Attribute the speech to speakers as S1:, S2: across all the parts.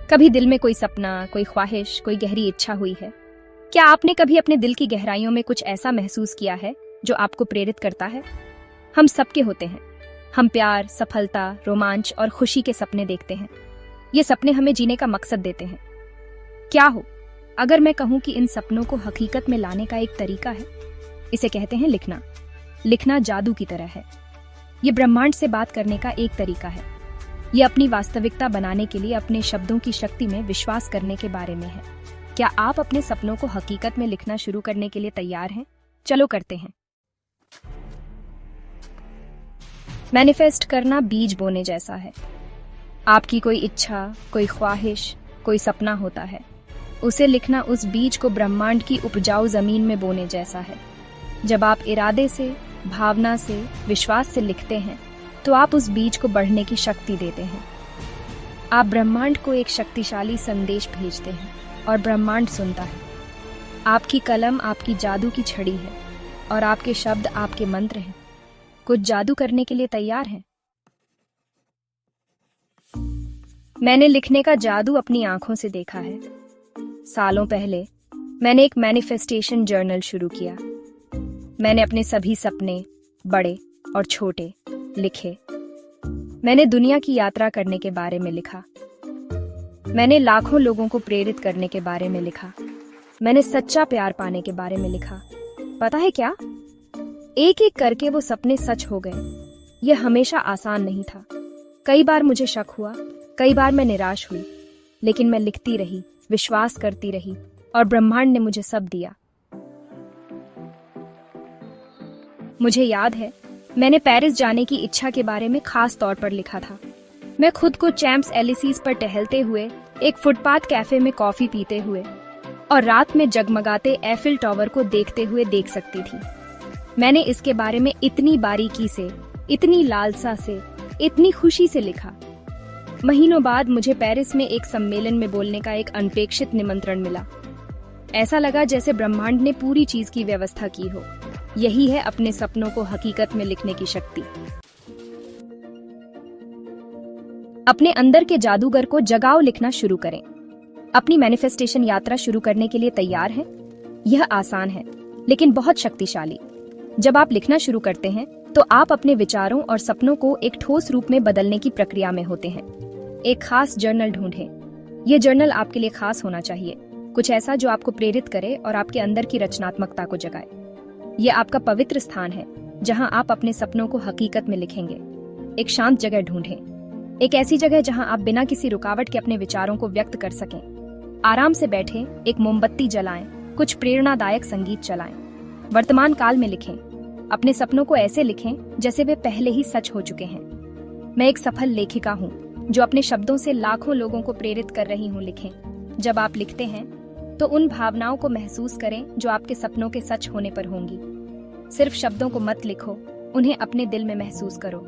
S1: कभी दिल में कोई सपना, कोई ख्वाहिश, कोई गहरी इच्छा हुई है? क्या आपने कभी अपने दिल की गहराइयों में कुछ ऐसा महसूस किया है जो आपको प्रेरित करता है? हम सबके होते हैं। हम प्यार, सफलता, रोमांच और खुशी के सपने देखते हैं। ये सपने हमें जीने का मकसद देते हैं। क्या हो अगर मैं कहूं कि इन सपनों को हकीकत में लाने का एक तरीका है? इसे कहते हैं लिखना। लिखना जादू की तरह है। ये ब्रह्मांड से बात करने का एक तरीका है। ये अपनी वास्तविकता बनाने के लिए अपने शब्दों की शक्ति में विश्वास करने के बारे में है। क्या आप अपने सपनों को हकीकत में लिखना शुरू करने के लिए तैयार हैं? चलो करते हैं। मैनिफेस्ट करना बीज बोने जैसा है। आपकी कोई इच्छा, कोई ख्वाहिश, कोई सपना होता है। उसे लिखना उस बीज को ब्रह्मांड की उपजाऊ जमीन में बोने जैसा है। जब आप इरादे से, भावना से, विश्वास से लिखते हैं तो आप उस बीज को बढ़ने की शक्ति देते हैं। आप ब्रह्मांड को एक शक्तिशाली संदेश भेजते हैं और ब्रह्मांड सुनता है। आपकी कलम आपकी जादू की छड़ी है और आपके शब्द आपके मंत्र हैं। कुछ जादू करने के लिए तैयार हैं? मैंने लिखने का जादू अपनी आंखों से देखा है। सालों पहले मैंने एक मैनिफेस्टेशन जर्नल शुरू किया। मैंने अपने सभी सपने, बड़े और छोटे, लिखे। मैंने दुनिया की यात्रा करने के बारे में लिखा। मैंने लाखों लोगों को प्रेरित करने के बारे में लिखा। मैंने सच्चा प्यार पाने के बारे में लिखा। पता है क्या? एक एक करके वो सपने सच हो गए। यह हमेशा आसान नहीं था। कई बार मुझे शक हुआ, कई बार मैं निराश हुई, लेकिन मैं लिखती रही, विश्वास करती रही और ब्रह्मांड ने मुझे सब दिया। मुझे याद है, मैंने पेरिस जाने की इच्छा के बारे में खास तौर पर लिखा था। मैं खुद को चैम्प्स एलिसीज पर टहलते हुए, एक फुटपाथ कैफे में कॉफी पीते हुए और रात में जगमगाते एफिल टावर को देखते हुए देख सकती थी। मैंने इसके बारे में इतनी बारीकी से, इतनी लालसा से, इतनी खुशी से लिखा। महीनों बाद मुझे पेरिस में एक सम्मेलन में बोलने का एक अनपेक्षित निमंत्रण मिला। ऐसा लगा जैसे ब्रह्मांड ने पूरी चीज की व्यवस्था की हो। यही है अपने सपनों को हकीकत में लिखने की शक्ति। अपने अंदर के जादूगर को जगाओ, लिखना शुरू करें। अपनी मैनिफेस्टेशन यात्रा शुरू करने के लिए तैयार हैं? यह आसान है, लेकिन बहुत शक्तिशाली। जब आप लिखना शुरू करते हैं, तो आप अपने विचारों और सपनों को एक ठोस रूप में बदलने की प्रक्रिया में होते हैं। एक खास जर्नल ढूंढें। यह जर्नल आपके लिए खास होना चाहिए। कुछ ऐसा जो आपको प्रेरित करे और आपके अंदर की रचनात्मकता को जगाए। यह आपका पवित्र स्थान है, जहां आप अपने सपनों को हकीकत में लिखेंगे। एक शांत जगह ढूंढें। एक ऐसी जगह जहां आप बिना किसी रुकावट के अपने विचारों को व्यक्त कर सकें। आराम से बैठें, एक मोमबत्ती जलाएं, कुछ प्रेरणादायक संगीत चलाएं। वर्तमान काल में लिखें। अपने सपनों को ऐसे लिखें जैसे वे पहले ही सच हो चुके हैं। मैं एक सफल लेखिका हूँ जो अपने शब्दों से लाखों लोगों को प्रेरित कर रही हूँ। लिखें। जब आप लिखते हैं तो उन भावनाओं को महसूस करें जो आपके सपनों के सच होने पर होंगी। सिर्फ शब्दों को मत लिखो, उन्हें अपने दिल में महसूस करो।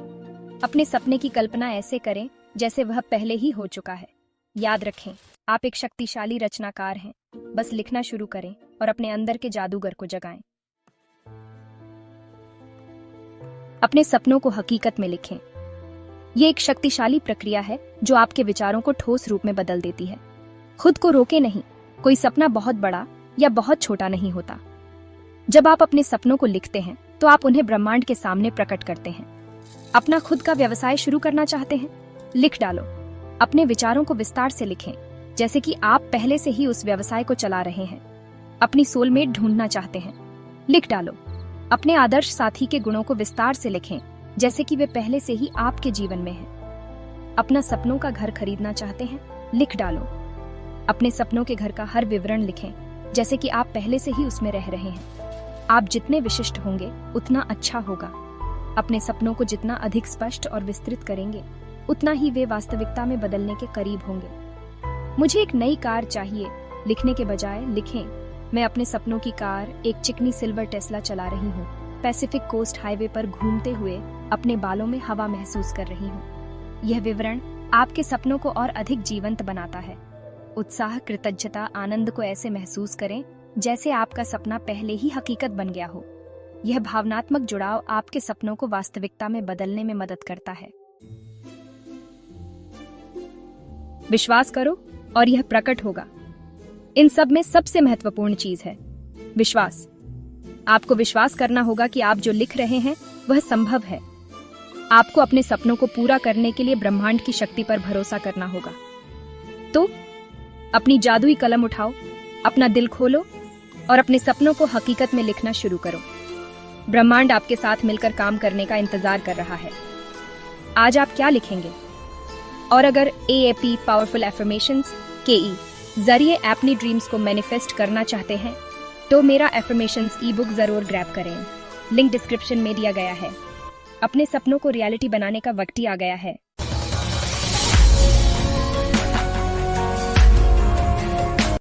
S1: अपने सपने की कल्पना ऐसे करें जैसे वह पहले ही हो चुका है। याद रखें, आप एक शक्तिशाली रचनाकार हैं। बस लिखना शुरू करें और अपने अंदर के जादूगर को जगाएं। अपने सपनों को हकीकत में लिखें। ये एक शक्तिशाली प्रक्रिया है जो आपके विचारों को ठोस रूप में बदल देती है। खुद को रोके नहीं। कोई सपना बहुत बड़ा या बहुत छोटा नहीं होता। जब आप अपने सपनों को लिखते हैं तो आप उन्हें ब्रह्मांड के सामने प्रकट करते हैं। अपना खुद का व्यवसाय शुरू करना चाहते हैं? लिख डालो। अपने विचारों को विस्तार से लिखें, जैसे कि आप पहले से ही उस व्यवसाय को चला रहे हैं। अपनी सोलमेट ढूंढना चाहते हैं? लिख डालो। अपने आदर्श साथी के गुणों को विस्तार से लिखें, जैसे कि वे पहले से ही आपके जीवन में हैं। अपना सपनों का घर खरीदना चाहते हैं? लिख डालो। अपने सपनों के घर का हर विवरण लिखें, जैसे कि आप पहले से ही उसमें रह रहे हैं। आप जितने विशिष्ट होंगे उतना अच्छा होगा। अपने सपनों को जितना अधिक स्पष्ट और विस्तृत करेंगे, उतना ही वे वास्तविकता में बदलने के करीब होंगे। मुझे एक नई कार चाहिए। लिखने के बजाय लिखें, मैं अपने सपनों की कार, एक चिकनी सिल्वर टेस्ला चला रही हूँ। पैसिफिक कोस्ट हाईवे पर घूमते हुए अपने बालों में हवा महसूस कर रही हूँ। यह विवरण आपके सपनों को और अधिक जीवंत बनाता है। उत्साह, कृतज्ञता, आनंद को ऐसे महसूस करें जैसे आपका सपना पहले ही हकीकत बन गया हो। यह भावनात्मक जुड़ाव आपके सपनों को वास्तविकता में बदलने में मदद करता है। विश्वास करो, और यह प्रकट होगा। इन सब में सबसे महत्वपूर्ण चीज है विश्वास। आपको विश्वास करना होगा कि आप जो लिख रहे हैं वह संभव है। आपको अपने सपनों को पूरा करने के लिए ब्रह्मांड की शक्ति पर भरोसा करना होगा। तो अपनी जादुई कलम उठाओ, अपना दिल खोलो और अपने सपनों को हकीकत में लिखना शुरू करो। ब्रह्मांड आपके साथ मिलकर काम करने का इंतजार कर रहा है। आज आप क्या लिखेंगे? और अगर AAP पावरफुल एफर्मेशंस KE जरिए अपनी ड्रीम्स को मैनिफेस्ट करना चाहते हैं तो मेरा एफर्मेशंस ई-बुक जरूर ग्रैब करें। लिंक डिस्क्रिप्शन में दिया गया है। अपने सपनों को रियलिटी बनाने का वक्त ही आ गया है।